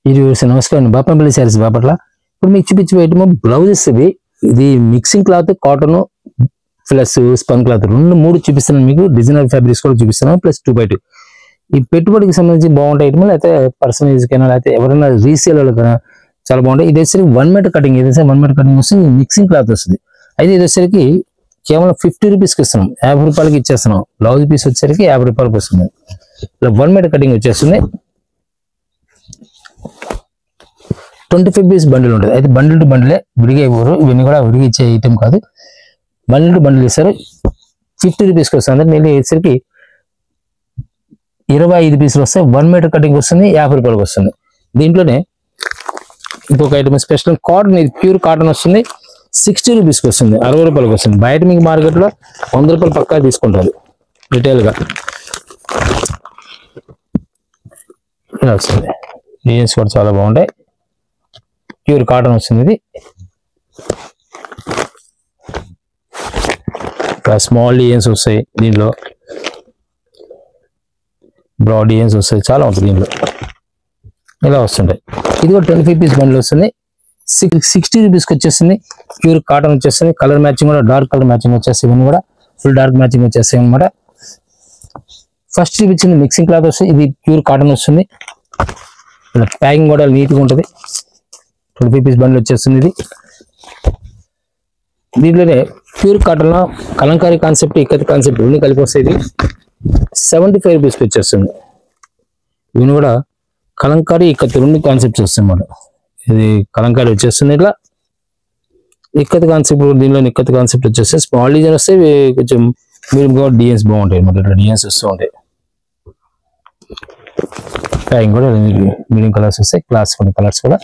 ఇది నమస్కారం బాపంపల్లి శారీస్ బాపట్ల. ఇప్పుడు మీకు చూపించబోయేమో బ్లౌజెస్ ఇది mixing cloth cotton plus spun cloth 2-3 చూపిస్తున్నాను మీకు. డిజైనర్ ఫ్యాబ్రిక్స్ కూడా చూపిస్తున్నాను ప్లస్ 2x2. ఈ పెట్టుబడికి సంబంధించి బాగుంటాయి ఐటమ్, లేకపోతే పర్సనల్ యూజ్ కైనా లేకపోతే ఎవరైనా రీసేల్ వాళ్ళకైనా చాలా బాగుంటాయి. ఇది వచ్చేసరికి 1 మీటర్ కటింగ్, ఏదైతే 1 మీటర్ కటింగ్ వస్తుంది, మిక్సింగ్ క్లాత్ వస్తుంది. అయితే ఇది వచ్చేసరికి కేవలం 50 రూపీస్కి ఇస్తున్నాం, 50 రూపాయలకి ఇచ్చేస్తున్నాం. బ్లౌజ్ పీస్ వచ్చేసరికి 50 రూపాయలకి వస్తుంది. ఇలా 1 మీటర్ కటింగ్ వచ్చేస్తుంది. 25 పీస్ బండిల్ ఉంటుంది. అయితే బండిల్ టు బండిలే, విడిగా ఇవ్వరు, ఇవన్నీ కూడా విడిగా ఇచ్చే ఐటమ్ కాదు. బండిల్ టు బండిల్ ఇస్తారు. 50 రూపీస్కి వస్తుంది. నేను వచ్చేసరికి 25 పీసులు వస్తాయి. 1 మీటర్ కటింగ్ వస్తుంది, 50 రూపాయలకి వస్తుంది. దీంట్లోనే ఇంకొక ఐటమ్ స్పెషల్ కాటన్, ఇది ప్యూర్ కాటన్ వస్తుంది. 60 రూపీస్కి వస్తుంది, 60 రూపాయలకి వస్తుంది. బయట మీకు మార్కెట్లో 100 రూపాయలు పక్కా తీసుకుంటారు రిటైల్గా. ఇలా వస్తుంది. డిజైన్స్ కూడా చాలా బాగుంటాయి. ప్యూర్ కాటన్ వస్తుంది. ఇది స్మాల్ డిజైన్స్ వస్తాయి, దీంట్లో బ్రాడ్ డిజైన్స్ వస్తాయి, చాలా ఉంటుంది దీంట్లో. ఇలా వస్తుంటాయి. ఇది కూడా 25 పీస్ బండిల్ వస్తుంది. 60 రూపీస్కి వచ్చేస్తుంది. ప్యూర్ కాటన్ వచ్చేస్తుంది. కలర్ మ్యాచింగ్ కూడా డార్క్ కలర్ మ్యాచింగ్ వచ్చేస్తాయి. ఇవన్నీ కూడా ఫుల్ డార్క్ మ్యాచింగ్ వచ్చేస్తాయి అనమాట. ఫస్ట్ చూపించింది మిక్సింగ్ క్లాత్ వస్తుంది. ఇది ప్యూర్ కాటన్ వస్తుంది. ప్యాకింగ్ కూడా నీట్గా ఉంటుంది. 25 పీస్ బండిల్ వచ్చేస్తుంది. ఇది దీంట్లోనే ప్యూర్ కాటన్ లో కలంకారీ కాన్సెప్ట్, ఇక్కత్ కాన్సెప్ట్ ఇవన్నీ కలిపి వస్తాయి. ఇది 75 రూపీస్కి వచ్చేస్తుంది. ఇవన్నీ కూడా కలంకారీ ఇక్కత్ 2 కాన్సెప్ట్స్ వస్తాయి అన్నమాట. ఇది కలంకారీ వచ్చేస్తుంది. ఇట్లా ఇక్కత్ కాన్సెప్ట్, దీనిలో ఇక్కత్ కాన్సెప్ట్ వచ్చేస్తే స్మాల్ డిజైన్ వస్తాయి. కొంచెం మీడియం డిజైన్స్ బాగుంటాయి అన్నమాట. ఇట్లా డిజైన్స్ వస్తూ ఉంటాయి. ప్యాకింగ్ కూడా మీడియం కలర్స్ వస్తాయి, క్లాస్ కొన్ని కలర్స్ కూడా.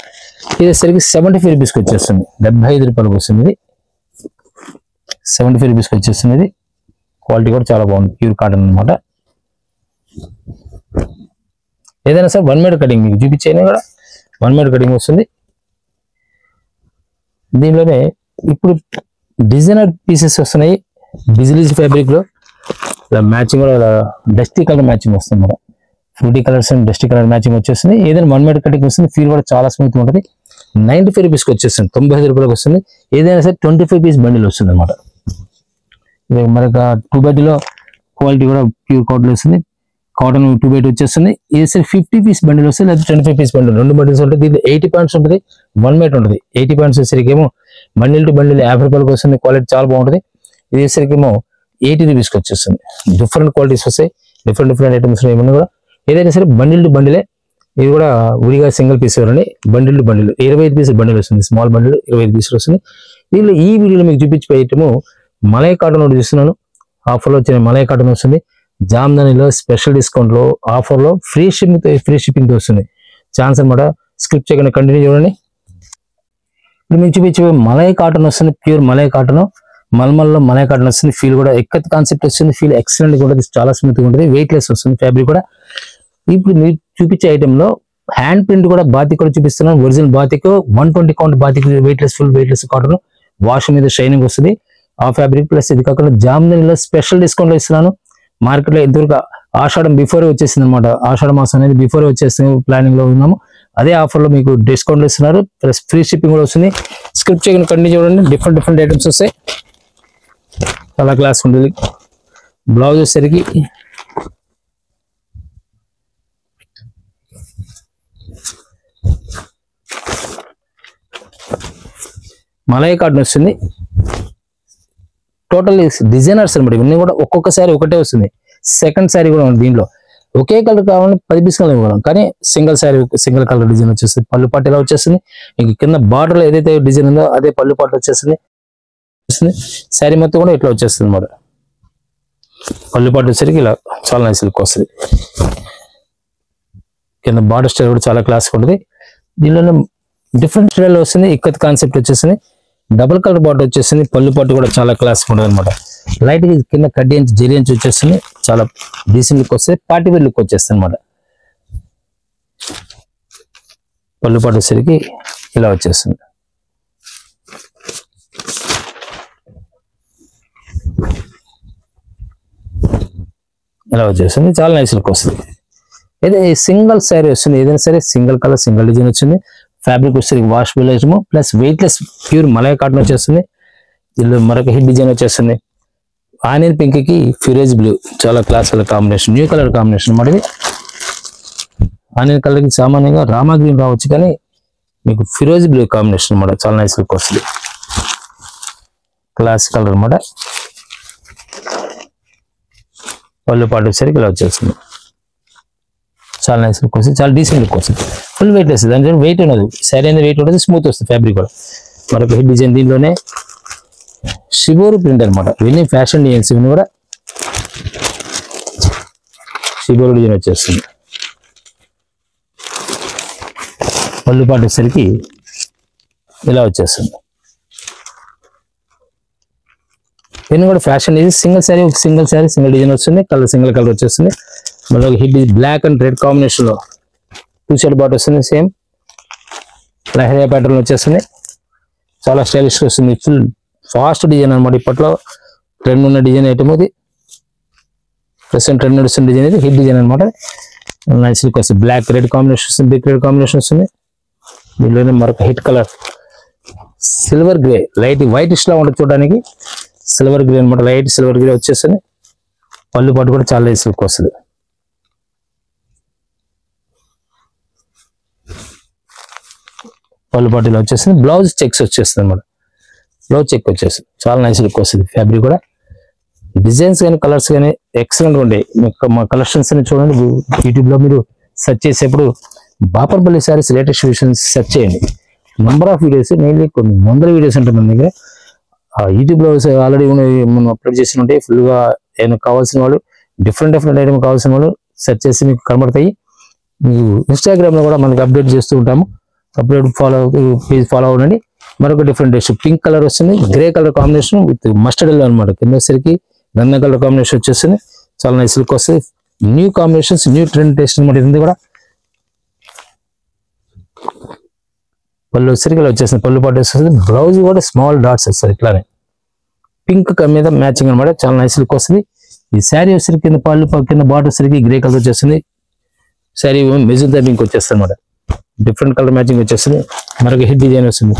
ఇది సరికి 75 రూపీస్కి వచ్చేస్తుంది. 75 రూపాయలకు వస్తుంది. ఇది 75 రూపీస్కి వచ్చేస్తుంది. ఇది క్వాలిటీ కూడా చాలా బాగుంది, ప్యూర్ కాటన్ అనమాట. ఏదైనా సార్ 1 మీటర్ కటింగ్ మీకు చూపించేది కూడా 1 మీటర్ కటింగ్ వస్తుంది. దీనిలోనే ఇప్పుడు డిజైనర్ పీసెస్ వస్తున్నాయి. బిజిలీస్ ఫ్యాబ్రిక్ లో ఇలా మ్యాచింగ్ కూడా డస్టీ కలర్ మ్యాచింగ్ వస్తుంది madam. Fruity colours and dusty colour matching వచ్చేస్తుంది. ఏదైనా 1 మీటర్ కటింగ్ వస్తుంది. ఫీల్ కూడా చాలా స్మూత్ ఉంటుంది. 95 రూపీస్కి వచ్చేస్తుంది. 95 రూపాయలకు వస్తుంది. ఏదైనా సరే 25 పీస్ బండిల్ వస్తుంది అనమాట. మనకు 2x2లో క్వాలిటీ కూడా ప్యూర్ కాటన్ వస్తుంది. కాటన్ 2x2 వచ్చేస్తుంది. ఇది సరే 50 పీస్ బండిల్ వస్తుంది, లేదా 25 పీస్ బండిల్, 2 బండిల్స్ ఉంటుంది. దీంట్లో 80 పాయింట్స్ ఉంటుంది, 1 మీటర్ ఉంటుంది. 80 పాయింట్స్ వచ్చేసరికి ఏమో బండిల్ టు బండిల్ 50 రూపాయలకు వస్తుంది. క్వాలిటీ చాలా బాగుంటుంది. ఇది వచ్చేసరికి ఏమో 80 రూపీస్కి వచ్చేస్తుంది. డిఫరెంట్ క్వాలిటీస్ వస్తాయి, డిఫరెంట్ ఐటమ్స్ ఏమన్నా కూడా. ఏదైనా సరే బండిల్ టు బండిలే. ఇది కూడా విడిగా సింగిల్ పీస్ ఇవ్వండి. Bundle to bundle 25 piece bundle వస్తుంది. స్మాల్ బండిల్ 25 పీసులు వస్తుంది. దీనిలో ఈ వీడియోలో మీకు చూపించిపోయేటము మలై కాటన్ ఒకటి చూస్తున్నాను. ఆఫర్లో వచ్చిన మలై కాటన్ వస్తుంది. జామ్దానిలో స్పెషల్ డిస్కౌంట్లో ఆఫర్లో ఫ్రీ షిప్పింగ్ వస్తుంది. ఛాన్స్ అనమాట. స్క్రిప్ట్ చేయకుండా కంటిన్యూ చూడండి. ఇప్పుడు మీకు చూపించే మలై కాటన్ వస్తుంది. ప్యూర్ మలై కాటన్, మల్మల్లో మలై కాటన్ వస్తుంది. ఫీల్ కూడా ఎక్కత్ కాన్సెప్ట్ వస్తుంది. ఫీల్ ఎక్సలెంట్ గా ఉంటుంది, చాలా స్మూత్గా ఉంటుంది, వెయిట్ లెస్ వస్తుంది ఫ్యాబ్రిక్ కూడా. ఇప్పుడు మీరు చూపించే ఐటెంలో హ్యాండ్ ప్రింట్ కూడా బాతిక్ కూడా చూపిస్తున్నాను. Original batik 120 count batik, weight less, full weight less cotton. Wash మీద షైనింగ్ వస్తుంది ఆ ఫ్యాబ్రిక్. ప్లస్ ఇది కాకుండా జామ్దానిలో స్పెషల్ డిస్కౌంట్ లో ఇస్తున్నాను. మార్కెట్లో ఇంతవరకు ఆషాఢం బిఫోరే వచ్చేసింది అనమాట. ఆషాఢ మాసం అనేది బిఫోరే వచ్చేస్తుంది, ప్లానింగ్ లో ఉన్నాము. అదే ఆఫర్ లో మీకు డిస్కౌంట్ ఇస్తున్నారు. ప్లస్ ఫ్రీ షిప్పింగ్ కూడా వస్తుంది. స్క్రిప్ట్ చేయకుండా కంటిన్యూ చూడండి. డిఫరెంట్ ఐటమ్స్ వస్తాయి, చాలా క్లాస్ ఉంటుంది. బ్లౌజ్ వచ్చేసరికి మలై కాటన్ వస్తుంది. టోటల్ డిజైనర్స్ అనమాట. ఇవన్నీ కూడా ఒక్కొక్క సారీ ఒకటే వస్తుంది. సెకండ్ సారీ కూడా ఉంది. దీంట్లో ఒకే కలర్ కావాలని 10 పీస్ కలర్ ఇవ్వడం, కానీ single sorry single colour design వచ్చేస్తుంది. పళ్ళు పాటు ఇలా వచ్చేస్తుంది. ఇంక కింద బార్డర్ లో ఏదైతే డిజైన్ ఉందో అదే పళ్ళు పాటు వచ్చేస్తుంది. శారీ మొత్తం కూడా ఇట్లా వచ్చేస్తుంది అన్నమాట. పళ్ళు పాటు వచ్చేసరికి ఇలా చాలా నైస్ లుక్ వస్తుంది. కింద బార్డర్ స్టైల్ కూడా చాలా క్లాస్ ఉంటుంది. దీనిలో డిఫరెంట్ స్టైల్ వస్తుంది. ఇక్కత్ కాన్సెప్ట్ వచ్చేసింది. డబుల్ కలర్ బార్డర్ వచ్చేసింది. పళ్ళు పాటు కూడా చాలా క్లాస్ ఉంటుంది అనమాట. లైట్ కింద కడ్డీ అంచు జరి అంచు వచ్చేస్తుంది. చాలా డీసెంట్ లుక్ వస్తుంది. పార్టీ వేర్ లుక్ వచ్చేస్తుంది అనమాట. పళ్ళు పాటు వచ్చేసరికి ఇలా వచ్చేస్తుంది. ఇలా వచ్చేస్తుంది. చాలా నైస్ లుక్ వస్తుంది. ఇది సింగిల్ శారీ వస్తుంది, ఏదైనా సరే సింగిల్ కలర్ సింగిల్ డిజైన్ వచ్చింది. ఫ్యాబ్రిక్ వచ్చేసరికి washable item plus weightless pure malai cotton వచ్చేస్తుంది. దీనిలో మరొక హిట్ డిజైన్ వచ్చేస్తుంది. ఆనియన్ పింక్ కి ఫ్యూరేజ్ బ్లూ, చాలా class colour combination, new colour combination అన్నమాట ఇది. ఆనియన్ కలర్ కి సామాన్యంగా రామా గ్రీన్ రావచ్చు, కానీ మీకు ఫిరోజ్ బ్లూ కాంబినేషన్ అన్నమాట, చాలా నైస్ లుక్ వస్తుంది. క్లాస్ కలర్ అన్నమాట. పళ్ళు పాటు వచ్చేసరికి ఇలా వచ్చేస్తుంది. చాలా నైస్ లుక్ వస్తుంది, చాలా డీసెంట్ లుక్ వస్తుంది. ఫుల్ వెయిట్ వస్తుంది, దాని వెయిట్ ఉండదు, శారీ అనేది వెయిట్ ఉండదు, స్మూత్ వస్తుంది ఫ్యాబ్రిక్ కూడా. మరొక హిట్ డిజైన్ దీనిలోనే షిబోరు ప్రింట్ అనమాట. ఇవన్నీ ఫ్యాషన్ డిజైన్స్, ఇవన్నీ కూడా షిబోరు డిజైన్ వచ్చేస్తుంది. పళ్ళు పాటు వచ్చేసరికి ఇలా వచ్చేస్తుంది. ఇవన్నీ కూడా ఫ్యాషన్ డిజైన్. సింగిల్ శారీ ఒక సింగిల్ శారీ సింగిల్ డిజైన్ వస్తుంది, కలర్ సింగిల్ కలర్ వచ్చేస్తుంది. మళ్ళీ ఒక hit black and red combination లో 2 షేడ్ బాట్ వస్తుంది. సేమ్ లహరియా ప్యాటర్న్ వచ్చేస్తుంది, చాలా స్టైలిష్ వస్తుంది. ఫుల్ ఫాస్ట్ డిజైన్ అనమాట. ఇప్పట్లో ట్రెండ్ ఉన్న డిజైన్ ఐటమ్ ఇది, ప్రెసెంట్ ట్రెండ్ నడుస్తున్న డిజైన్ ఇది, హిట్ డిజైన్ అనమాట. నైస్ లుక్ వస్తుంది. బ్లాక్ రెడ్ కాంబినేషన్ వస్తుంది, బిగ్ రెడ్ కాంబినేషన్ వస్తుంది. దీనిలోనే మరొక hit colour silver grey, light white ఇష్ లా ఉంటుంది చూడడానికి, సిల్వర్ గ్రే అనమాట. లైట్ సిల్వర్ గ్రే వచ్చేస్తుంది. పళ్ళు పాటు కూడా చాలా నైస్ లుక్ వస్తుంది. పళ్ళు పాటు ఇలా వచ్చేస్తుంది. బ్లౌజ్ చెక్స్ వచ్చేస్తుంది అనమాట, బ్లౌజ్ చెక్ వచ్చేస్తుంది, చాలా నైస్ లుక్ వస్తుంది. ఫ్యాబ్రిక్ కూడా డిజైన్స్ కానీ కలర్స్ కానీ ఎక్సలెంట్ ఉంటాయి. మా కలెక్షన్స్ అని చూడండి, యూట్యూబ్ లో మీరు సెర్చ్ చేసేప్పుడు బాపర్పల్లి సారీస్ లేటెస్ట్ వీడియోస్ సెర్చ్ చేయండి. నెంబర్ ఆఫ్ వీడియోస్, మెయిన్లీ కొన్ని వందల వీడియోస్ ఉంటాయి మన దగ్గర. యూట్యూబ్ లో ఆల్రెడీ మనం అప్లోడ్ చేసి ఉంటాయి. ఫుల్ గా ఏమైనా కావాల్సిన వాళ్ళు, డిఫరెంట్ ఐటమ్ కావాల్సిన వాళ్ళు సెర్చ్ చేసి మీకు కనబడతాయి. మీకు ఇన్స్టాగ్రామ్ లో కూడా మనకి అప్డేట్ చేస్తూ ఉంటాము, అప్లోడ్ పేజ్ ఫాలో అవ్వండి. మరొక డిఫరెంట్ టేస్ట్ పింక్ కలర్ వస్తుంది, grey colour combination with mustard yellow అనమాట. కింద సరికి గంధ కలర్ కాంబినేషన్ వచ్చేస్తుంది, చాలా నైస్ లుక్ వస్తుంది. New combinations, new trend taste అనమాట ఇది కూడా. పళ్ళు వచ్చేసరికి ఇలా వచ్చేస్తుంది, పళ్ళు పాటు వస్తుంది. బ్లౌజ్ కూడా స్మాల్ డాట్స్ వస్తుంది ఇట్లానే, పింక్ మీద మ్యాచింగ్ అనమాట, చాలా నైస్ లుక్ వస్తుంది. ఈ శారీ వచ్చేసరికి కింద పళ్ళు కింద బాటర్ వచ్చేసరికి గ్రే కలర్ వచ్చేస్తుంది. శారీ మెజంతా పింక్ వచ్చేస్తుంది అనమాట, డిఫరెంట్ కలర్ మ్యాచింగ్ వచ్చేస్తుంది. మరొక హిట్ డిజైన్ వస్తుంది,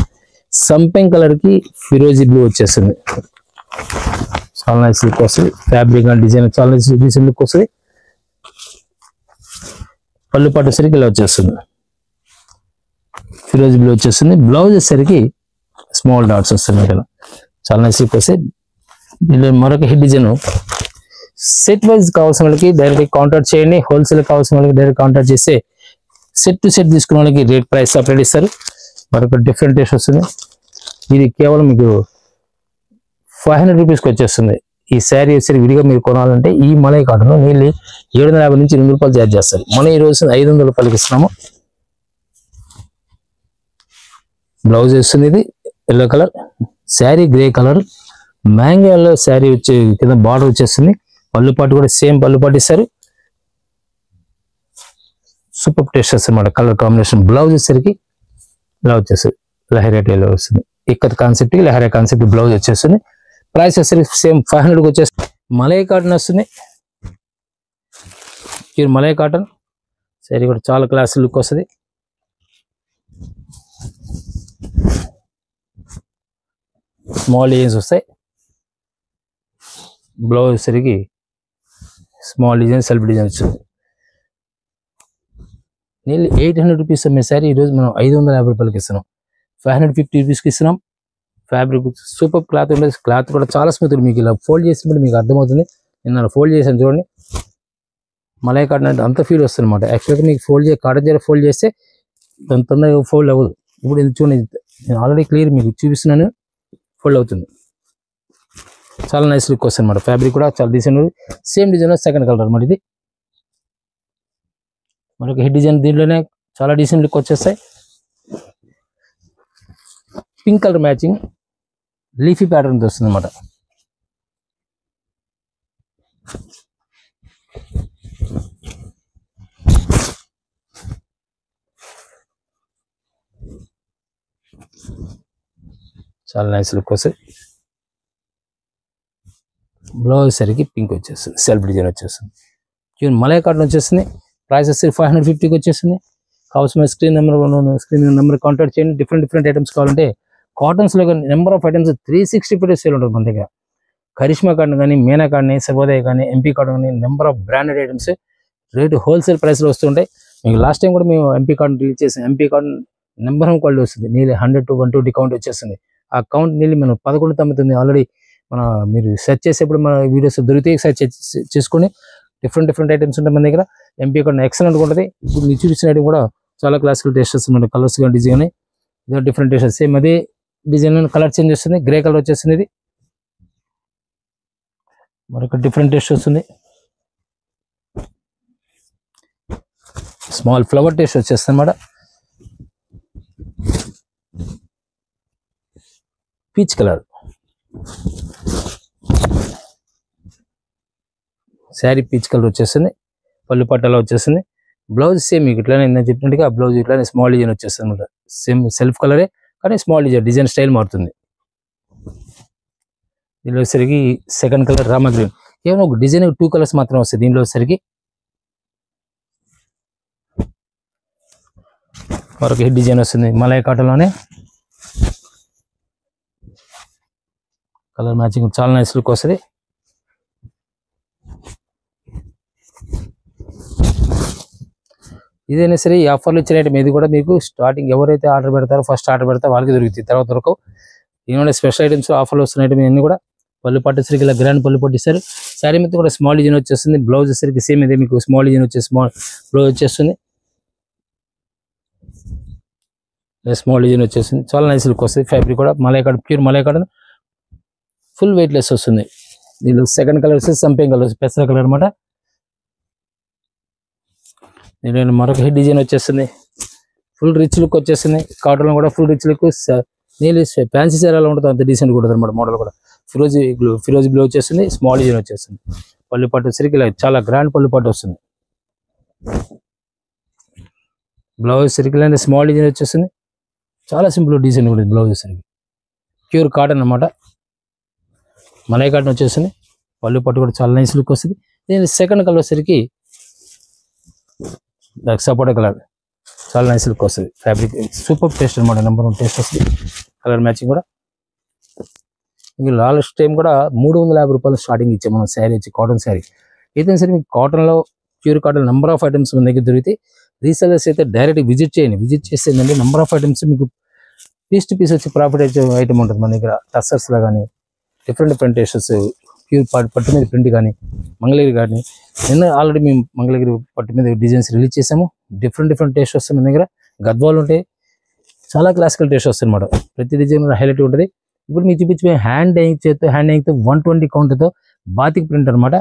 సంపెంగ్ కలర్ కి ఫిరోజీ బ్లూ వచ్చేస్తుంది, చాలా నైస్ లుక్ వస్తుంది. ఫ్యాబ్రిక్ అండ్ డిజైన్ చాలా నైస్ డిజైన్ లుక్ వస్తుంది. పళ్ళు పాటు వచ్చేసరికి ఇలా వచ్చేస్తుంది, ఫిరోజీ బ్లూ వచ్చేస్తుంది. బ్లౌజ్ వచ్చేసరికి స్మాల్ డాట్స్ వస్తున్నాయి కదా, చాలా నైస్ లుక్ వస్తాయి. దీనిలో మరొక హిట్ డిజైన్. సెట్ వైజ్ కావాల్సిన వాళ్ళకి డైరెక్ట్ కాంటాక్ట్ చేయండి, హోల్సేల్ కావాల్సిన వాళ్ళకి డైరెక్ట్ కాంటాక్ట్ చేస్తే సెట్ టు సెట్ తీసుకున్న వాళ్ళకి రేట్ ప్రైస్ సపరేట్ ఇస్తారు. మరొక డిఫరెంట్ టేస్ట్ వస్తుంది. ఇది కేవలం మీకు 500 రూపీస్కి వచ్చేస్తుంది. ఈ శారీ వచ్చేసరికి విడిగా మీరు కొనాలంటే ఈ మలై కాటన్ నీళ్ళు 750 నుంచి 800 రూపాయలు ఛార్జ్ చేస్తారు. మనం ఈ రోజు 500 రూపాయలకి ఇస్తున్నాము. బ్లౌజ్ వస్తుంది, ఇది yellow colour, sari grey colour, mango yellow sari వచ్చే కింద బార్డర్ వచ్చేస్తుంది. పళ్ళు పాటు కూడా సేమ్ పళ్ళు పాటు ఇస్తారు. సూపర్ టేస్ట్ వస్తుంది అన్నమాట కలర్ కాంబినేషన్. బ్లౌజ్ వచ్చేసరికి ఇలా వచ్చేస్తుంది, లహరియా టైలో వస్తుంది. ఇక్కత్ కాన్సెప్ట్ కి లహరియా కాన్సెప్ట్ బ్లౌజ్ వచ్చేస్తుంది. ప్రైస్ వచ్చేసరికి సేమ్ 500కి వచ్చేస్తుంది. మలై కాటన్ వస్తుంది, మలై కాటన్ శారీ కూడా చాలా క్లాస్ లుక్ వస్తుంది. స్మాల్ డిజైన్స్ వస్తాయి. బ్లౌజ్ వచ్చేసరికి స్మాల్ డిజైన్, సెల్ఫ్ డిజైన్ వస్తుంది. నీళ్ళు 800 రూపీస్ అమ్మే శారీ ఈరోజు మనం 550 రూపాయలకి ఇస్తున్నాం. 550 రూపీస్కి ఇస్తున్నాం. ఫ్యాబ్రిక్ సూపర్ క్లాత్ ఉంటుంది, క్లాత్ కూడా చాలా స్మూత్. మీకు ఇలా ఫోల్డ్ చేసినప్పుడు మీకు అర్థమవుతుంది. నేను ఫోల్డ్ చేశాను చూడండి, మలై కాటన్ అంటే అంత ఫీల్ వస్తుంది అనమాట. యాక్చువల్గా మీకు ఫోల్డ్ కాటన్ జర ఫోల్డ్ చేస్తే దాని తొందరగా ఫోల్డ్ అవ్వదు. ఇప్పుడు ఇది చూడండి, నేను ఆల్రెడీ క్లియర్ మీకు చూపిస్తున్నాను, ఫోల్డ్ అవుతుంది. చాలా నైస్ లుక్ వస్తుంది అనమాట. ఫ్యాబ్రిక్ కూడా చాలా decent, same design second colour అనమాట ఇది. మరొక హిట్ డిజైన్, దీంట్లోనే చాలా డీసెంట్ లుక్ వచ్చేస్తాయి. Pink colour matching leafy pattern వస్తుంది అనమాట. చాలా నైస్ లుక్ వస్తుంది. బ్లౌజ్ సరికి పింక్ వచ్చేస్తుంది, సెల్ఫ్ డిజైన్ వచ్చేస్తుంది. మలై కాటన్ వచ్చేస్తుంది. ప్రైసెస్ 550కి వచ్చేస్తుంది. కావాల్సిన స్క్రీన్ నెంబర్ కాంటాక్ట్ చేయండి. డిఫరెంట్ ఐటమ్స్ కావాలంటే కాటన్స్లో నెంబర్ ఆఫ్ ఐటమ్స్ 360 సేల్ ఉంటుంది మన దగ్గర. కరిష్మా కాటన్ కానీ, మీనా కానీ, సర్వోదయ కానీ, ఎంపీ కాటన్ కానీ, number of branded items rate wholesale ప్రైస్లో వస్తుంటాయి. మీకు లాస్ట్ టైం కూడా మేము ఎంపీ కాటన్ రిలీజ్ చేసాం. MP cotton number one quality వస్తుంది. నీళ్ళు 100 to 120 కౌంట్ వచ్చేస్తుంది. ఆ కౌంట్ నీళ్ళు మనం 11 ఆల్రెడీ మీరు సెర్చ్ చేసేప్పుడు మన వీడియోస్ దొరికితే సెర్చ్ చేసుకొని డిఫరెంట్ ఐటమ్స్ ఉంటాయి మన దగ్గర. ఎంపీ కాటన్ ఎక్సలెంట్గా ఉంటుంది. ఇప్పుడు మీరు చూసిన ఐటమ్ కూడా చాలా క్లాసికల్ టేస్ట్ వస్తుంది. కలర్స్ కానీ డిజైన్ కానీ ఇదే డిఫరెంట్ టేస్ట్. సేమ్ అదే డిజైన్ కలర్ చేంజ్ వస్తుంది. గ్రే కలర్ వచ్చేస్తుంది. ఇది మరొక డిఫరెంట్ టేస్ట్ వస్తుంది. స్మాల్ ఫ్లవర్ టేస్ట్ వచ్చేస్తుంది అన్నమాట. Peach colour sari peach colour వచ్చేస్తుంది. పళ్ళు పట్టాలో వచ్చేస్తుంది. బ్లౌజ్ సేమ్ మీకు ఇట్లానే నేను చెప్పినట్టుగా బ్లౌజ్ ఇట్లానే స్మాల్ డిజైన్ వచ్చేస్తుంది అనమాట. సేమ్ సెల్ఫ్ కలరే కానీ స్మాల్ డిజైన్ స్టైల్ మారుతుంది. దీనిలో వచ్చేసరికి సెకండ్ కలర్ రామా గ్రీన్. కేవలం ఒక డిజైన్ 2 కలర్స్ మాత్రం వస్తాయి. దీనిలో వచ్చేసరికి మరొక హిట్ డిజైన్ వస్తుంది. మలై కాటన్లోనే కలర్ మ్యాచింగ్ చాలా నైస్ లుక్ వస్తుంది. ఇదైనా సరే ఈ ఆఫర్లు ఇచ్చిన ఐటమ్ ఇది కూడా మీకు స్టార్టింగ్ ఎవరైతే ఆర్డర్ పెడతారో ఫస్ట్ ఆర్డర్ పెడతారో వాళ్ళకి దొరుకుతాయి, తర్వాత దొరకవు. ఏమైనా స్పెషల్ ఐటమ్స్ ఆఫర్లు వస్తున్న ఐటమ్ ఇవన్నీ కూడా. పళ్ళు పట్టు సరికి ఇలా గ్రాండ్ పళ్ళు పట్టు ఇస్తారు. శారీ మీద కూడా స్మాల్ డిజైన్ వచ్చేస్తుంది. బ్లౌజ్ సరికి సేమ్ ఇదే మీకు స్మాల్ డిజైన్ వచ్చేసి స్మాల్ బ్లౌజ్ వచ్చేస్తుంది. స్మాల్ డిజైన్ వచ్చేస్తుంది. చాలా నైస్ లుక్ వస్తుంది. ఫ్యాబ్రిక్ కూడా malai cotton, pure malai cotton, full weight less వస్తుంది. దీనిలో సెకండ్ కలర్ వచ్చేసి సంపంగి కలర్, పెసర కలర్ అనమాట. దీనిలో మరొక హెడ్ డిజైన్ వచ్చేస్తుంది. ఫుల్ రిచ్ లుక్ వచ్చేస్తుంది. కాటన్ కూడా ఫుల్ రిచ్ లుక్. నీళ్ళు ఫ్యాన్సీ సారీ ఎలా ఉంటుందో అంత డీసెంట్ కూడా అనమాట. మోడల్ కూడా ఫిరోజీ బ్లూ వచ్చేస్తుంది. స్మాల్ డిజైన్ వచ్చేస్తుంది. పళ్ళు పట్టు వచ్చేసరికి ఇలా చాలా గ్రాండ్ పళ్ళు పట్టు వస్తుంది. బ్లౌజ్ సరికి స్మాల్ డిజైన్ వచ్చేస్తుంది. చాలా సింపుల్ డిజైన్ కూడా బ్లౌజ్ వచ్చేసరికి. ప్యూర్ కాటన్ అనమాట. మలై కాటన్ వచ్చేస్తుంది. పళ్ళు పట్టు కూడా చాలా నైస్ లుక్ వస్తుంది. దీని సెకండ్ కలర్ వచ్చేసరికి సపోటా కలర్, చాలా నైస్ లుక్ వస్తుంది. ఫ్యాబ్రిక్ సూపర్ టేస్ట్ అనమాట. నెంబర్ 1 టేస్ట్ వస్తుంది. కలర్ మ్యాచింగ్ కూడా. మీకు లాస్ట్ టైం కూడా 350 రూపాయలు స్టార్టింగ్ ఇచ్చాం మనం శారీ వచ్చి, కాటన్ శారీ. ఏదైనా సరే మీకు కాటన్లో pure cotton number of items మన దగ్గర దొరికితే రీసెలర్స్ అయితే డైరెక్ట్ విజిట్ చేయండి. విజిట్ చేస్తే ఏంటంటే నెంబర్ ఆఫ్ ఐటమ్స్ మీకు పీస్ టు పీస్ వచ్చి ప్రాఫిట్ వచ్చే ఐటమ్ ఉంటుంది మన దగ్గర. టస్సర్స్లో కానీ డిఫరెంట్ టేస్టెస్, ప్యూర్ పట్టు మీద ప్రింట్ కానీ, మంగళగిరి కానీ. నిన్న ఆల్రెడీ మేము మంగళగిరి పట్టు మీద డిజైన్స్ రిలీజ్ చేసాము. డిఫరెంట్ టేస్ట్ వస్తాయి మన దగ్గర. గద్వాలు ఉంటాయి. చాలా క్లాసికల్ టేస్ట్ వస్తాయి అనమాట. ప్రతి డిజైన్ హైలైట్ ఉంటుంది. ఇప్పుడు మీకు చూపించి హ్యాండ్ హ్యాంగింగ్తో 120 కౌంట్తో బాతిక్ ప్రింట్ అనమాట.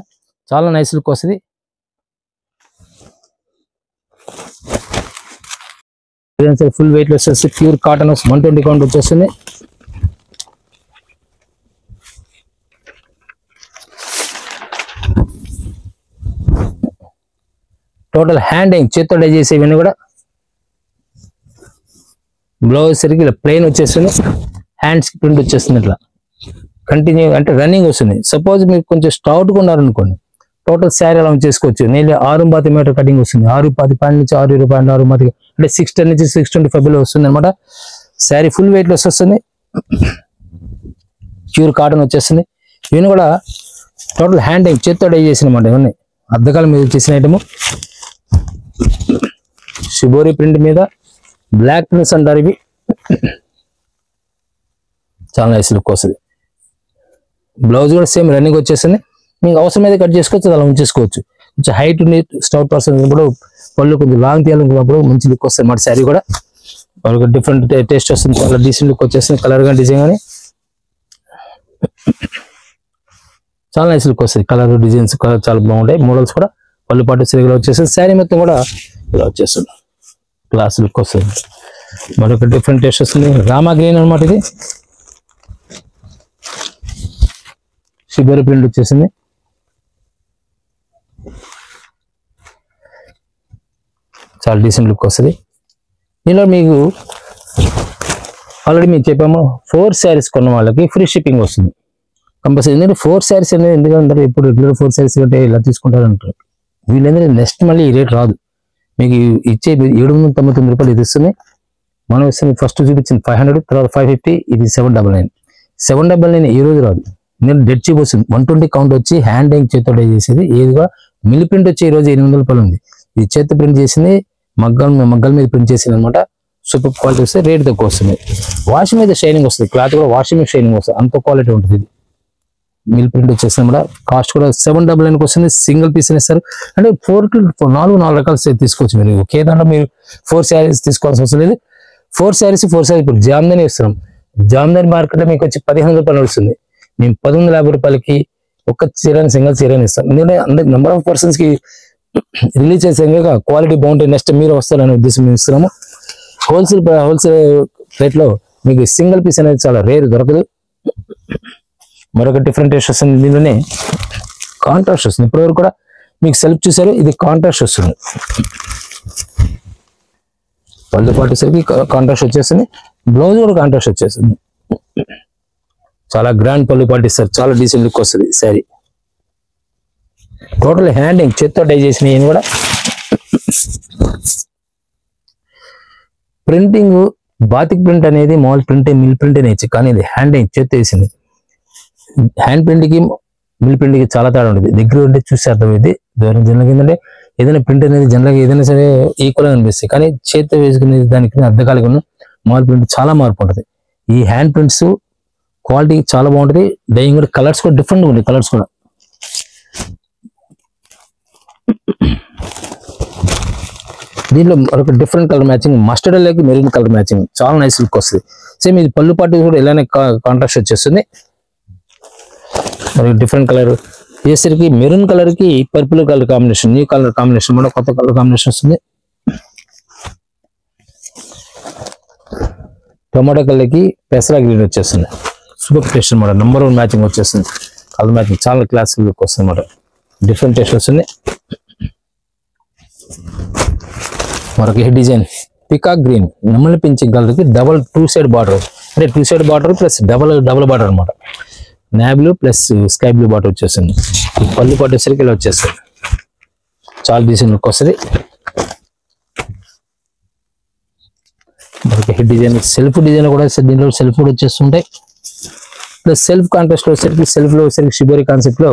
చాలా నైస్ లుక్ వస్తుంది. ఫుల్ వెయిట్ వచ్చేసి ప్యూర్ కాటన్ 120 కౌంట్ వచ్చేస్తుంది. టోటల్ హ్యాండ్ చేత్తో డై చేసే ఇవన్నీ కూడా. బ్లౌజ్ సరికి ఇలా ప్లెయిన్ వచ్చేస్తుంది. హ్యాండ్స్ ప్రింట్ వచ్చేస్తుంది. ఇట్లా కంటిన్యూ అంటే రన్నింగ్ వస్తుంది. సపోజ్ మీరు కొంచెం స్టౌట్గా ఉన్నారనుకోండి, టోటల్ శారీ అలా చేసుకోవచ్చు. నేను 6 మీటర్ కటింగ్ వస్తుంది. 6 పాయింట్ నుంచి 6 అంటే 610 నుంచి 625 వస్తుంది అనమాట. శారీ ఫుల్ వెయిట్ లెస్ వస్తుంది. ప్యూర్ కాటన్ వచ్చేస్తుంది. ఇవన్నీ కూడా టోటల్ హ్యాండ్ చేత్తో డై చేసిన అనమాట. ఇవన్నీ అద్దకాలం మీద చేసిన ఐటమ్. షిబోరి ప్రింట్ మీద బ్లాక్ ప్రింట్స్ అంటారు ఇవి. చాలా నైస్ లుక్ వస్తుంది. బ్లౌజ్ కూడా సేమ్ రన్నింగ్ వచ్చేస్తుంది. మీకు అవసరమైతే కట్ చేసుకోవచ్చు, అలా ఉంచేసుకోవచ్చు. కొంచెం హైట్ ఉండి స్టౌట్ పర్సన్ కూడా పళ్ళు కొంచెం లాంగ్ తీయాలనుకున్నప్పుడు మంచి లుక్ వస్తుంది అన్నమాట. శారీ కూడా వాళ్ళకి డిఫరెంట్ టేస్ట్ వస్తుంది. చాలా డీసెంట్ లుక్ వచ్చేస్తుంది. కలర్ కానీ డిజైన్ కానీ చాలా నైస్ లుక్ వస్తుంది. కలర్ డిజైన్స్ చాలా బాగుంటాయి. మోడల్స్ కూడా పళ్ళు పాటు సరిగ్గా వచ్చేస్తుంది. శారీ మొత్తం కూడా ఇలా వచ్చేస్తుంది. క్లాస్ లుక్ వస్తుంది. మరొక డిఫరెంట్ టేస్ట్ వస్తుంది. రామా గ్రీన్ అనమాట. ఇది షిబోరి ప్రింట్ వచ్చేసింది. చాలా డీసెంట్ లుక్ వస్తుంది. దీనిలో మీకు ఆల్రెడీ మేము చెప్పాము 4 శారీస్ కొన్న వాళ్ళకి ఫ్రీ షిప్పింగ్ వస్తుంది కంపల్సరీ. ఎందుకంటే 4 శారీస్ అనేది ఎందుకంటే ఇప్పుడు రెగ్యులర్ 4 శారీస్ కంటే ఇలా తీసుకుంటారు అంటారు. వీళ్ళందరూ నెక్స్ట్ మళ్ళీ ఈ రేట్ రాదు. మీకు ఇచ్చే 799 రూపాయలు ఇది ఇస్తుంది. మనం ఇస్తుంది ఫస్ట్ చూపించింది 500, తర్వాత 550, ఇది 799. 799 ఈ రోజు రాదు, నేను డెడ్ చీప్ వస్తుంది. 120 కౌంట్ వచ్చి హ్యాండ్ డైయింగ్ చేతితో డై చేసేది. ఏదిగా మిల్ ప్రింట్ వచ్చి ఈ రోజు 800 రూపాయలు ఉంది. ఇది చేతి ప్రింట్ చేసింది, మగ్గల మీద ప్రింట్ చేసింది అనమాట. సూపర్ క్వాలిటీ వస్తే రేట్ తక్కువ వస్తుంది. వాష్ మీద షైనింగ్ వస్తుంది, క్లాత్ కూడా వాష్ మీద షైనింగ్ వస్తుంది, అంత క్వాలిటీ ఉంటుంది. ఇది మిల్ ప్రింట్ వచ్చేసి అనమాట. కాస్ట్ కూడా 799కి వస్తుంది. సింగిల్ పీస్ ఇస్తారు అంటే 4 రకాల తీసుకోవచ్చు. మీరు ఒకే దాంట్లో మీరు 4 శారీస్ తీసుకోవాల్సిన అవసరం లేదు. 4 శారీస్ ఇప్పుడు జామ్దాని ఇస్తున్నాం. జామ్దాని మార్కెట్లో మీకు వచ్చి 1500 రూపాయలు నడుస్తుంది. మేము 1150 రూపాయలకి ఒక చీరని సింగిల్ చీరని ఇస్తాం. ఎందుకంటే అందరికి నెంబర్ ఆఫ్ పర్సన్స్ కి రిలీజ్ చేసే క్వాలిటీ బాగుంటుంది, నెక్స్ట్ మీరు వస్తారనే ఉద్దేశం మేము ఇస్తున్నాము. హోల్సేల్ రేట్ లో మీకు సింగిల్ పీస్ అనేది చాలా రేర్, దొరకదు. మరొక డిఫరెంట్ టేస్ట్ వస్తుంది. దీనిలోనే కాంట్రాస్ట్ వస్తుంది. ఇప్పటివరకు కూడా మీకు సెల్ఫ్ చూసారు, ఇది కాంట్రాస్ట్ వస్తుంది. పళ్ళు పాటేసరికి కాంట్రాస్ట్ వచ్చేస్తుంది, బ్లౌజ్ కూడా కాంట్రాస్ట్ వచ్చేస్తుంది. చాలా గ్రాండ్ పళ్ళు పాటిస్తారు, చాలా డీసెంట్ లుక్ వస్తుంది శారీ. టోటల్ హ్యాండింగ్ చేత్తో డై చేసిన కూడా ప్రింటింగ్ బాతిక్ ప్రింట్ అనేది మామూలు ప్రింట్ మిల్ ప్రింట్ నేర్చు, కానీ ఇది హ్యాండింగ్ చేత్తో వేసింది. హ్యాండ్ ప్రింట్ కి మిల్ ప్రింట్ కి చాలా తేడా ఉంటుంది. దగ్గర ఉంటే చూసి అర్థమైంది. దూరం జనరల్గా ఏంటంటే ఏదైనా ప్రింట్ అనేది జనరల్గా ఏదైనా సరే ఈక్వల్ గా అనిపిస్తుంది, కానీ చేత్తో వేసుకునే దానికి అర్థకాలిగా ఉన్న మామూలు ప్రింట్ చాలా మార్పు ఉంటుంది. ఈ హ్యాండ్ ప్రింట్స్ క్వాలిటీ చాలా బాగుంటుంది. డైయింగ్ కూడా కలర్స్ కూడా డిఫరెంట్ ఉంది. కలర్స్ కూడా దీంట్లో మరొక డిఫరెంట్ కలర్ మ్యాచింగ్, మస్టర్డ్ లేక మెరూన్ కలర్ మ్యాచింగ్, చాలా నైస్ లుక్ వస్తుంది. సేమ్ ఇది పళ్ళు పాటు కూడా ఇలానే కాంట్రాస్ట్ వచ్చేస్తుంది. మరి డిఫరెంట్ కలర్ వేసరికి మెరూన్ కలర్ కి purple colour combination, new colour combination కూడా కొత్త కలర్ కాంబినేషన్ వస్తుంది. టొమాటో కలర్ కి పెసరా గ్రీన్ వచ్చేస్తుంది. సూపర్ టేస్ట్ అనమాట. నెంబర్ 1 మ్యాచింగ్ వచ్చేస్తుంది. కలర్ మ్యాచింగ్ చాలా క్లాసిక్ లుక్ వస్తుంది అనమాట. డిఫరెంట్ టేస్ట్ వస్తుంది. మరొక హెడ్ డిజైన్ పికాక్ గ్రీన్, నెమలి పింఛింగ్ కలర్ కి డబల్ 2 సైడ్ బార్డర్, అంటే 2 side border plus double border అనమాట. Navy blue plus sky blue border వచ్చేస్తుంది. ఈ పళ్ళు పట్టేసరికి ఇలా వచ్చేస్తుంది. చాలా డీసెంట్ లుక్ వస్తుంది. మరొక హెడ్ డిజైన్ సెల్ఫ్ డిజైన్ కూడా దీంట్లో సెల్ఫ్ కూడా వచ్చేస్తుంటాయి. ప్లస్ సెల్ఫ్ కాంట్రాస్ట్ లో వచ్చేసరికి సెల్ఫ్ లో వచ్చేసరికి షిబోరి కాన్సెప్ట్ లో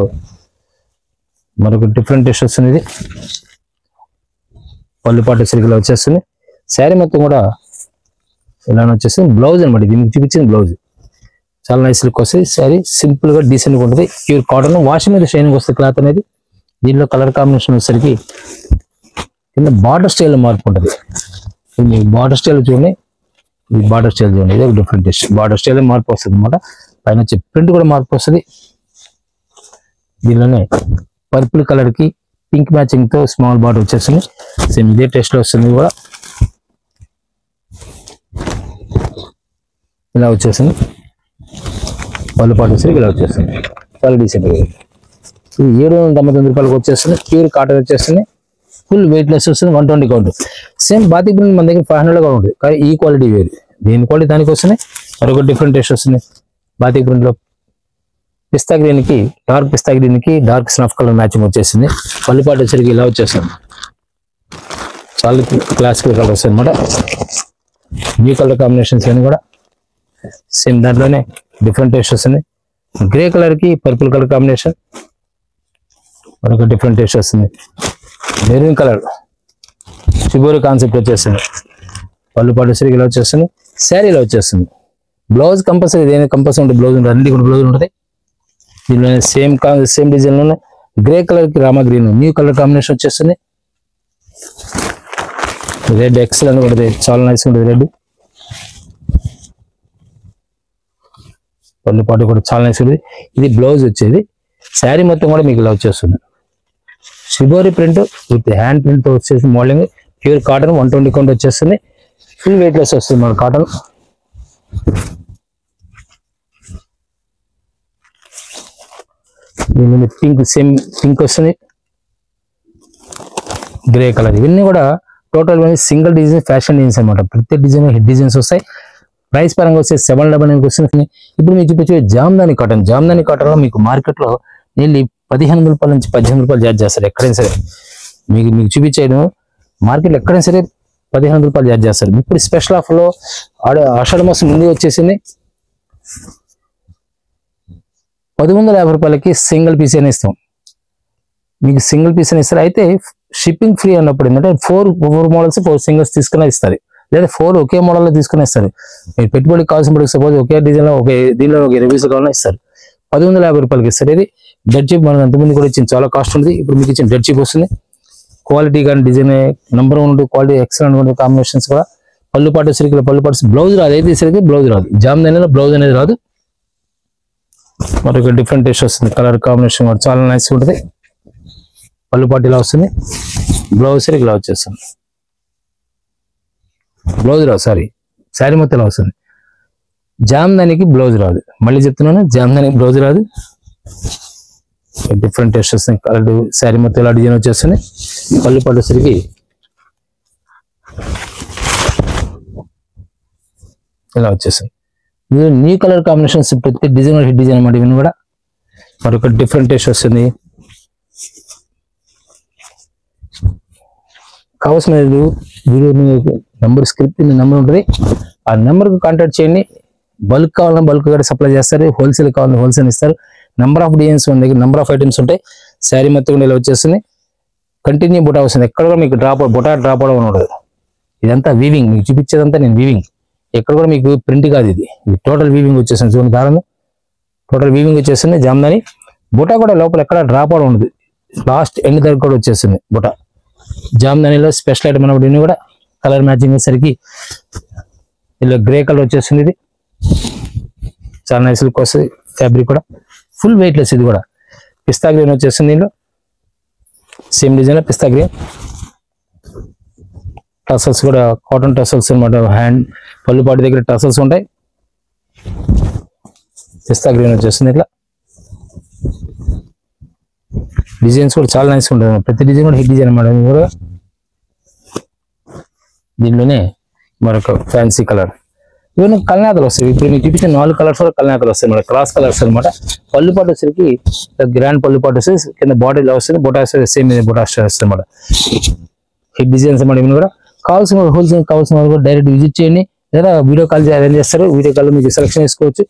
మరొక డిఫరెంట్ టేస్ట్ వస్తుంది. ఇది పళ్ళు పాటు సరిగ్గా వచ్చేస్తుంది. శారీ మొత్తం కూడా ఇలా వచ్చేస్తుంది. బ్లౌజ్ అనమాట, ఇది మీకు చూపించింది బ్లౌజ్. చాలా నైస్ లుక్ వస్తుంది. శారీ సింపుల్ గా డీసెంట్ గా ఉంటుంది. ప్యూర్ కాటన్, వాషింగ్ మీద షైనింగ్ వస్తుంది క్లాత్ అనేది. దీనిలో కలర్ కాంబినేషన్ వచ్చేసరికి కింద బార్డర్ స్టైల్ మార్పు ఉంటుంది. మీకు బార్డర్ స్టైల్ చూడండి, ఈ బార్డర్ స్టైల్ చూడండి, ఇది డిఫరెంట్ టేస్ట్. బార్డర్ స్టైల్ మార్పు వస్తుంది అనమాట. పైన వచ్చే ప్రింట్ కూడా మార్పు వస్తుంది. దీనిలోనే పర్పుల్ కలర్ కి పింక్ మ్యాచింగ్ తో స్మాల్ బార్డర్ వచ్చేస్తుంది. సేమ్ ఇదే టేస్ట్ లో వస్తుంది కూడా. ఇలా వచ్చేస్తుంది. పళ్ళు పాటు వచ్చేసరికి ఇలా వచ్చేస్తుంది. చాలా డీసెంట్. 799 రూపాయలకు వచ్చేస్తుంది. ప్యూర్ కాటన్ వచ్చేస్తుంది. ఫుల్ వెయిట్ లెస్ వస్తుంది. 120 కౌంట్. సేమ్ బాతిక్ ప్రింట్ మన దగ్గర 500 కూడా ఉంటుంది, కానీ ఈ క్వాలిటీ వేరు. దీని క్వాలిటీ దానికి వస్తుంది. మరొక డిఫరెంట్ టేస్ట్ వస్తుంది. బాతిక్ ప్రింట్ లో పిస్తా గ్రీన్ కి డార్క్ పిస్తా గ్రీన్ కి డార్క్ స్నఫ్ కలర్ మ్యాచింగ్ వచ్చేసింది. పళ్ళు పాటు వచ్చేసరికి ఇలా వచ్చేస్తుంది. చాలా క్లాసికల్ కలర్ వస్తుంది అనమాట. న్యూ కలర్ కాంబినేషన్స్ అన్ని కూడా సేమ్ దాంట్లోనే డిఫరెంట్ టేస్ట్ వస్తుంది. గ్రే కలర్ కి పర్పుల్ కలర్ కాంబినేషన్, మరొక డిఫరెంట్ టేస్ట్ వస్తుంది. మెరూన్ కలర్ షిబోరి కాన్సెప్ట్ వచ్చేస్తుంది. పళ్ళు పాటు వచ్చేసరికి ఇలా వచ్చేస్తుంది. శారీ ఇలా వచ్చేస్తుంది. బ్లౌజ్ కంపల్సరీ, ఏదైనా కంపల్సరీ ఉంటుంది. బ్లౌజ్ ఉంటుంది, అన్ని కూడా బ్లౌజ్ ఉంటుంది. దీనిలో సేమ్ డిజైన్ లోనే గ్రే కలర్ కి Rama green new colour combination వచ్చేస్తుంది. రెడ్ ఎక్సలెంట్ ఉంటుంది, చాలా నైస్ ఉంటుంది రెడ్. పళ్ళు పాటు కూడా చాలా నైస్ ఉంటుంది. ఇది బ్లౌజ్ వచ్చేది. శారీ మొత్తం కూడా మీకు ఇలా వచ్చేస్తుంది. Shibori print with hand print తో వచ్చేసి మోడలింగ్. ప్యూర్ కాటన్ 120 కౌంట్ వచ్చేస్తుంది. ఫుల్ వెయిట్ లెస్ వస్తుంది మన కాటన్. పింక్, సేమ్ పింక్ వస్తుంది. గ్రే కలర్, ఇవన్నీ కూడా total single design fashion designs అనమాట. ప్రతి డిజైన్ హెడ్ డిజైన్స్ వస్తాయి. ప్రైస్ పరంగా వచ్చే 799 వస్తుంది. ఇప్పుడు మీకు చూపించే జామ్దాని కాటన్. జామ్దాని కాటన్ లో మీకు మార్కెట్ లో నియర్లీ 1500 రూపాయల నుంచి 1800 రూపాయలు చార్జ్ చేస్తారు ఎక్కడైనా సరే. మీకు చూపించాను మార్కెట్లో ఎక్కడైనా సరే 1500 రూపాయలు చార్జ్ చేస్తారు. ఇప్పుడు స్పెషల్ ఆఫర్లో ఆషాఢ మాసం ముందు వచ్చేసింది 1150 రూపాయలకి సింగిల్ పీస్ అని ఇస్తాం. మీకు సింగిల్ పీస్ అని ఇస్తారు. అయితే షిప్పింగ్ ఫ్రీ అన్నప్పుడు ఏంటంటే 4 మోడల్స్ 4 సింగిల్స్ తీసుకుని ఇస్తారు, లేదా 4 ఒకే మోడల్లో తీసుకుని ఇస్తారు. మీరు పెట్టుబడికి కావాల్సిన ప్రొడక్ట్ సపోజ్ ఒకే డిజైన్లో దీనిలో ఒక 20 పీసులు కావాలని ఇస్తారు. 1150 రూపాయలకి ఇస్తారు. ఇది డెడ్ చీప్ మనకు అంతకుముందు కూడా ఇచ్చింది, చాలా కాస్ట్ ఉంది. ఇప్పుడు మీకు ఇచ్చిన డెడ్ చీప్ వస్తుంది. క్వాలిటీ కానీ డిజైన్ నెంబర్ 1 ఉంటుంది, క్వాలిటీ ఎక్సలెంట్ ఉంటుంది. కాంబినేషన్స్ కూడా పళ్ళు పాటు సిరికల పళ్ళు పాటు బ్లౌజ్ రాదు, అయితే సరికి బ్లౌజ్ రాదు. జామ్దానిలో బ్లౌజ్ అనేది రాదు. మరొక డిఫరెంట్ టేస్ట్ వస్తుంది. కలర్ కాంబినేషన్ కూడా చాలా నైస్ ఉంటుంది. పళ్ళు పాటు ఇలా వస్తుంది, బ్లౌజ్ సరికి ఇలా వచ్చేస్తుంది. బ్లౌజ్ రాదు, శారీ మొత్తం ఇలా వస్తుంది. జామ్దానికి బ్లౌజ్ రాదు, మళ్ళీ చెప్తున్నాను, జామ్దానికి బ్లౌజ్ రాదు. డిఫరెంట్ టేస్ట్ వస్తుంది. కలర్ శారీ మొత్తం ఇలా డిజైన్ వచ్చేస్తుంది. పళ్ళు పాటు సరికి ఇలా వచ్చేస్తుంది. న్యూ కలర్ కాంబినేషన్స్ ప్రతి డిజైన్ హిట్ డిజైన్ అన్నమాట. ఇవన్నీ కూడా మరొక డిఫరెంట్ టేస్ట్ వస్తుంది. కావాల్సిన వీడియో నెంబర్ స్క్రిప్ట్ నెంబర్ ఉంటుంది, ఆ నెంబర్కి కాంటాక్ట్ చేయండి. బల్క్ కావాలన్నా బల్క్ కూడా సప్లై చేస్తారు, హోల్సేల్ కావాలన్నా హోల్సేల్ ఇస్తారు. నెంబర్ ఆఫ్ డిజైన్స్ మన దగ్గర, నెంబర్ ఆఫ్ ఐటమ్స్ ఉంటాయి. శారీ మొత్తం కూడా ఇలా వచ్చేస్తుంది. కంటిన్యూ బుటా వస్తుంది, ఎక్కడ కూడా మీకు బుటా డ్రాప్ అవడం ఉండదు. ఇదంతా వీవింగ్, మీకు చూపించేదంతా నేను వీవింగ్, ఎక్కడ కూడా మీకు ప్రింట్ కాదు. ఇది టోటల్ వీవింగ్ వచ్చేస్తుంది. చూడండి దారం టోటల్ వీవింగ్ వచ్చేస్తుంది. జామ్దాని బుటా కూడా లోపల ఎక్కడ డ్రాప్ అవడం ఉండదు, లాస్ట్ ఎండ్ దగ్గర కూడా వచ్చేస్తుంది బుటా. జామ్దానిలో స్పెషల్ ఐటమ్ అన్నప్పుడు ఇన్ని కూడా కలర్ మ్యాచింగ్ వచ్చేసరికి ఇలా గ్రే కలర్ వచ్చేస్తుంది. ఇది చాలా నైస్ లుక్ వస్తుంది. ఫ్యాబ్రిక్ కూడా ఫుల్ వెయిట్ లెస్. ఇది కూడా పిస్తా గ్రీన్ వచ్చేస్తుంది. దీనిలో సేమ్ డిజైన్ లో పిస్తా గ్రీన్. టసల్స్ కూడా కాటన్ టసల్స్ అనమాట. హ్యాండ్ పళ్ళు పాటు దగ్గర టసల్స్ ఉంటాయి. పిస్తా గ్రీన్ వచ్చేస్తుంది. ఇట్లా డిజైన్స్ కూడా చాలా నైస్ ఉంటుంది. ప్రతి డిజైన్ కూడా హిట్ డిజైన్ అనమాట. కూడా దీనిలోనే మరొక ఫ్యాన్సీ కలర్. ఇవన్నీ కల్నాతలు వస్తాయి. ఇప్పుడు మీకు చూపించిన 4 కలర్స్ కూడా కల్నాతలు వస్తాయి మన క్రాస్ కలర్స్ అనమాట. పళ్ళు పాటు వచ్చేసరికి గ్రాండ్ పళ్ళు పాటు వస్తుంది. కింద బాడీలో వస్తుంది, బొటా సేమ్ బొటా వస్తుంది అనమాట. హిట్ డిజైన్స్ అనమాట. ఇవన్నీ కూడా కావాల్సిన హోల్సేల్ కావాల్సిన వాళ్ళు కూడా డైరెక్ట్ విజిట్ చేయండి, లేదా వీడియో కాల్ అరేంజ్ చేస్తారు. వీడియో కాల్ మీకు సెలెక్షన్ చేసుకోవచ్చు.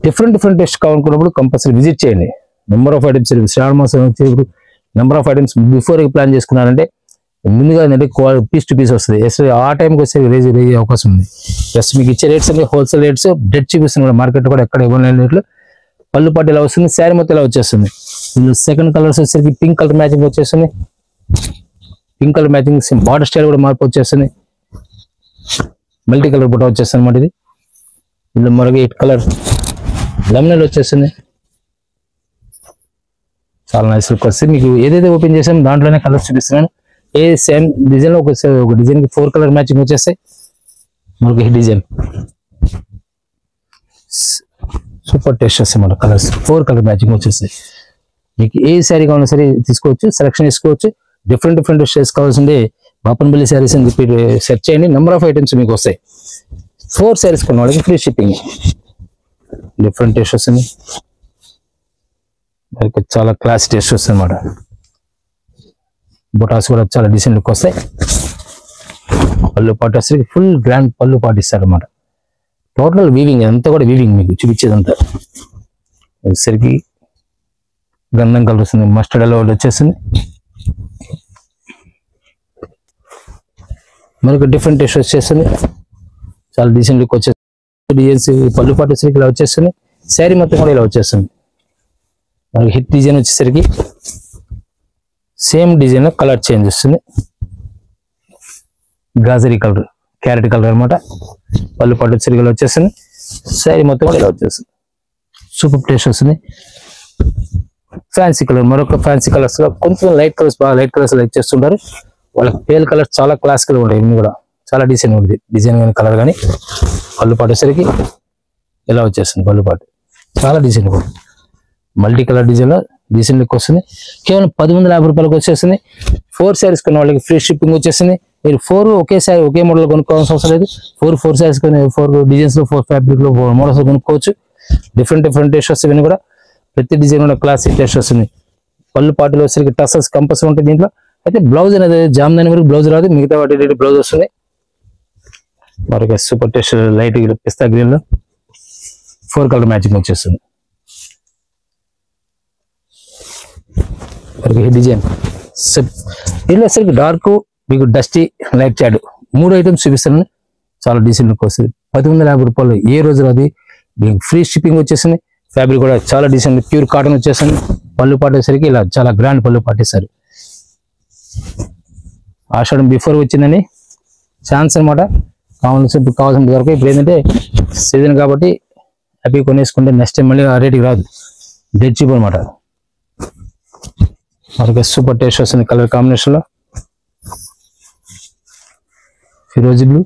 డిఫరెంట్ టెస్ట్ కావాలనుకున్నప్పుడు కంపల్సరీ విజిట్ చేయండి. నెంబర్ ఆఫ్ ఐటమ్స్ శ్రావణ మాసం వచ్చేప్పుడు number of items before plan చేసుకున్నారంటే ముందుగా ఏంటంటే పీస్ టు పీస్ వస్తుంది. ఆ టైంకి వచ్చే రేజ్ అవకాశం ఉంది. ప్లస్ మీకు ఇచ్చే రేట్స్ అన్ని హోల్సేల్ రేట్స్ డెడ్ చూపిస్తుంది. మార్కెట్ కూడా ఎక్కడ ఇవ్వలేని రేట్లు. పళ్ళు పాటు ఇలా వస్తుంది, శారీ మొత్తం ఇలా వచ్చేస్తుంది. సెకండ్ కలర్స్ వచ్చేసరికి పింక్ కలర్ మ్యాచింగ్ వచ్చేస్తుంది. Pink colour matching border style కూడా మార్పు వచ్చేస్తుంది. మల్టీ కలర్ బుట్ట వచ్చేస్తుంది అనమాట. ఇది ఇందులో మరొక 8 కలర్ లెమనల్ వచ్చేస్తుంది. చాలా నైస్ లుక్ వస్తుంది. మీకు ఏదైతే ఓపెన్ చేసామో దాంట్లోనే కలర్స్ చూపిస్తున్నాను. ఏ సేమ్ డిజైన్ లో ఒక డిజైన్ కి 4 కలర్ మ్యాచింగ్ వచ్చేస్తాయి. మరొక డిజైన్ సూపర్ టేస్ట్ వస్తాయి. మన కలర్స్ 4 కలర్ మ్యాచింగ్ వచ్చేస్తాయి. మీకు ఏ శారీ కావాలన్నా సరే తీసుకోవచ్చు, సెలెక్షన్ చేసుకోవచ్చు. డిఫరెంట్ షేడ్స్ కావాల్సిందే బాపనపల్లి శారీస్ అని చెప్పి సెర్చ్ చేయండి. నెంబర్ ఆఫ్ ఐటమ్స్ మీకు వస్తాయి. 4 శారీస్ కొన్న వాళ్ళకి ఫ్రీ షిప్పింగ్. డిఫరెంట్ టేస్ట్ వస్తుంది. చాలా క్లాస్ టేస్ట్ వస్తుంది అన్నమాట. బొటాస్ కూడా చాలా డీసెంట్ లుక్ వస్తాయి. పళ్ళు పాటు వస్తే ఫుల్ గ్రాండ్ పళ్ళు పాటు ఇస్తారు అన్నమాట. టోటల్ వీవింగ్ అంతా కూడా వీవింగ్ మీకు చూపించేదంతా. సరికి గంధం కలర్ వస్తుంది, మస్టర్డ్ ఎల్లో వచ్చేస్తుంది. మరొక డిఫరెంట్ టేస్ట్ వచ్చేస్తుంది. చాలా డీసెంట్ లుక్ వచ్చేస్తుంది. డిజైన్స్ పళ్ళు పాటు వచ్చేసరికి ఇలా వచ్చేస్తుంది. శారీ మొత్తం కూడా ఇలా వచ్చేస్తుంది. మనకి హిట్ డిజైన్ వచ్చేసరికి సేమ్ డిజైన్ లో కలర్ చేంజ్ వస్తుంది. గాజరీ కలర్, క్యారెట్ కలర్ అనమాట. పళ్ళు పాటు వచ్చేసరికి ఇలా వచ్చేస్తుంది. శారీ మొత్తం కూడా ఇలా వచ్చేస్తుంది. సూపర్ టేస్ట్ వస్తుంది. ఫ్యాన్సీ కలర్, మరొక ఫ్యాన్సీ కలర్స్ లో కొంచెం లైట్ కలర్స్, బాగా లైట్ కలర్స్ లైక్ చేస్తుంటారు. వాళ్ళకి పేల్ కలర్స్ చాలా క్లాసికల్ ఉంటాయి. ఇవి కూడా చాలా డీసెంట్ ఉంటుంది. డిజైన్ కానీ కలర్ కానీ. పళ్ళు పాటు వచ్చేసరికి ఇలా వచ్చేస్తుంది. పళ్ళు పాటు చాలా డీసెంట్ ఉంటుంది. మల్టీ కలర్ డిజైన్ లో డీసెంట్ లుక్ వస్తుంది. కేవలం 1150 రూపాయలకు వచ్చేస్తుంది. 4 శారీస్ కొన్న వాళ్ళకి ఫ్రీ షిప్పింగ్ వచ్చేస్తుంది. మీరు 4 ఒకేసారి ఒకే మోడల్ కొనుక్కోవాల్సిన అవసరం లేదు. 4 శారీస్ కొని 4 డిజైన్స్ లో 4 ఫ్యాబ్రిక్ లో 4 మోడల్స్ కొనుక్కోవచ్చు. డిఫరెంట్ టేస్ట్ వస్తుంది. కూడా ప్రతి డిజైన్ కూడా క్లాసిక్ టేస్ట్ వస్తుంది. పళ్ళు పాటలు వచ్చేసరికి టసల్స్ కంపల్సరీ ఉంటాయి. దీంట్లో అయితే బ్లౌజ్ అనేది జామ్దాని వరకు బ్లౌజ్ రాదు, మిగతా వాటి బ్లౌజ్ వస్తుంది. మరొక సూపర్ టేస్ట్ లైట్ పిస్తా గ్రీన్ లో 4 కలర్ మ్యాచింగ్ వచ్చేస్తుంది. డిజైన్ దీనిలో వచ్చేసరికి డార్క్, మీకు డస్టీ, లైట్ షాడో 3 ఐటమ్స్ చూపిస్తాను. చాలా డీసెంట్ లుక్ వస్తుంది. 1150 రూపాయలు ఏ రోజు రాదు. మీకు ఫ్రీ షిప్పింగ్ వచ్చేసింది. ఫ్యాబ్రిక్ కూడా చాలా డీసెంట్ ప్యూర్ కాటన్ వచ్చేసింది. పళ్ళు పాటేసరికి ఇలా చాలా గ్రాండ్ పళ్ళు పాటేసారు. ఆషాఢం బిఫోర్ వచ్చిందని ఛాన్స్ అనమాట. కావాల్సిన వరకు ఇప్పుడు ఏంటంటే సీజన్ కాబట్టి హ్యాపీ కొనేసుకుంటే నెక్స్ట్ టైం మళ్ళీ ఆ రేటుకి రాదు, డెడ్ చీప్ అనమాట. మనకి సూపర్ టేస్ట్ వస్తుంది కలర్ కాంబినేషన్ లో. ఫిరోజీ బ్లూ,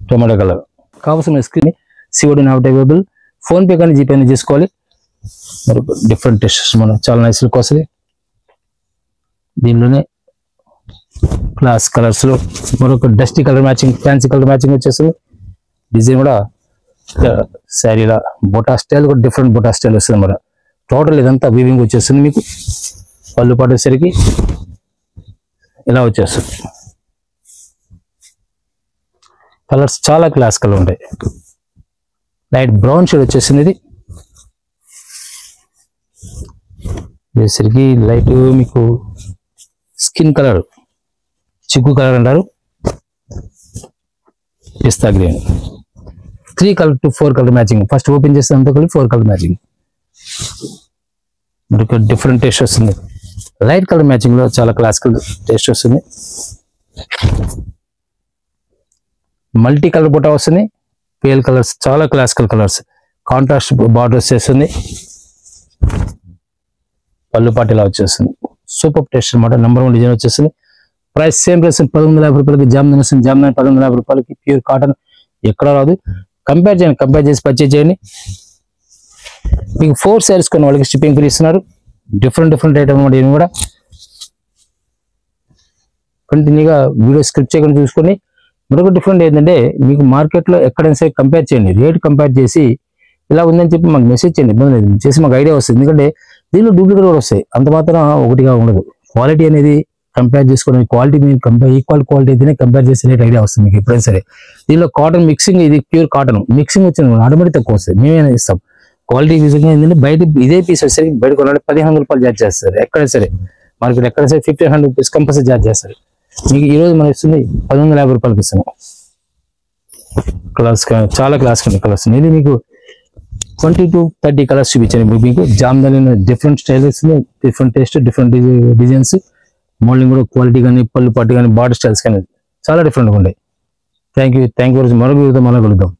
టొమాటో కలర్. కావాల్సిన screen COD not available. Phone pay కానీ జీపే చేసుకోవాలి. మరొక డిఫరెంట్ టేస్ట్ మనం చాలా నైస్ లుక్ వస్తుంది. దీనిలోనే క్లాస్ కలర్స్ లో మరొక dusty colour matching, fancy colour matching వచ్చేస్తుంది. డిజైన్ కూడా శారీలా బొటా స్టైల్ కూడా డిఫరెంట్ బొటా స్టైల్ వస్తుంది అన్నమాట. టోటల్ ఇదంతా వీవింగ్ వచ్చేస్తుంది. మీకు పళ్ళు పడేసరికి ఇలా వచ్చేస్తుంది. కలర్స్ చాలా క్లాస్ కలర్ ఉంటాయి. లైట్ బ్రౌన్ షేడ్ వచ్చేసింది. ఇది వేసరికి లైట్ మీకు స్కిన్ కలర్, చిక్కు కలర్ అంటారు. Pista green 3 colour to 4 colour matching. First open చేస్తే అంతా కలిపి 4 కలర్ మ్యాచింగ్. మరొక డిఫరెంట్ టేస్ట్ వస్తుంది. లైట్ కలర్ మ్యాచింగ్ లో చాలా క్లాసికల్ టేస్ట్ వస్తుంది. మల్టీ కలర్ బుట్ట వస్తుంది. పేల్ కలర్స్ చాలా క్లాసికల్ కలర్స్. కాంట్రాస్ట్ బార్డర్స్ చేస్తుంది. పళ్ళు పాటు ఇలా వచ్చేస్తుంది. సూపర్ టేస్ట్ అనమాట. నెంబర్ 1 డిజైన్ వచ్చేస్తుంది. ప్రైస్ సేమ్ ప్రైస్ 1150 రూపాయలకి జామ్దాని వస్తుంది. జామ్దాని 1150 రూపాయలకి ప్యూర్ కాటన్ ఎక్కడ రాదు. కంపేర్ చేసి పర్చేజ్ చేయండి. మీకు 4 శారీస్ కొన్ని వాళ్ళకి షిప్పింగ్ ఫ్రీ ఇస్తున్నారు. డిఫరెంట్ ఐటమ్ అనమాట. ఇది కూడా కంటిన్యూగా వీడియో స్క్రిప్ట్ చేయకుండా చూసుకొని. మరొక డిఫరెంట్ ఏంటంటే మీకు మార్కెట్లో ఎక్కడైనా సరే కంపేర్ చేయండి. రేట్ కంపేర్ చేసి ఇలా ఉందని చెప్పి మాకు మెసేజ్ చేయండి. ఇబ్బంది లేదు, చేసి మాకు ఐడియా వస్తుంది. ఎందుకంటే దీనిలో డూప్లికేట్ కూడా వస్తాయి. అంత మాత్రం ఒకటిగా ఉండదు. క్వాలిటీ అనేది కంపేర్ చేసుకోవడానికి క్వాలిటీ మీరు ఈక్వల్ క్వాలిటీ అయితేనే కంపేర్ చేసే రేట్ ఐడియా వస్తుంది మీకు ఎప్పుడైనా సరే. దీనిలో కాటన్ మిక్సింగ్, ఇది ప్యూర్ కాటన్ మిక్సింగ్ వచ్చింది ఆటోమేటిక్ తక్కువ వస్తుంది. మేమైనా ఇస్తాం. క్వాలిటీ విధంగా ఏంటంటే బయట ఇదే పీస్ వచ్చేసరికి బయట కొనాలి 1500 రూపాయలు చార్జ్ చేస్తారు. ఎక్కడైనా సరే మార్కెట్ ఎక్కడ సరే 1500 రూపీస్ కంపల్సరీ చార్జ్ చేస్తారు. మీకు ఈ రోజు మనం ఇస్తుంది 1150 రూపాయలకి ఇస్తున్నాం. కలర్స్ చాలా క్లాస్ కలర్స్. ఇది మీకు 20 to 30 కలర్స్ చూపించాను. మీకు జామ్దాని డిఫరెంట్ స్టైల్ వస్తుంది. Different taste, different designs, modelling కూడా క్వాలిటీ కానీ, పళ్ళు పట్టు కానీ, బార్డర్ స్టైల్స్ కానీ చాలా డిఫరెంట్గా ఉంటాయి. Thank you. మరొక విధంగా మనం కలుద్దాం.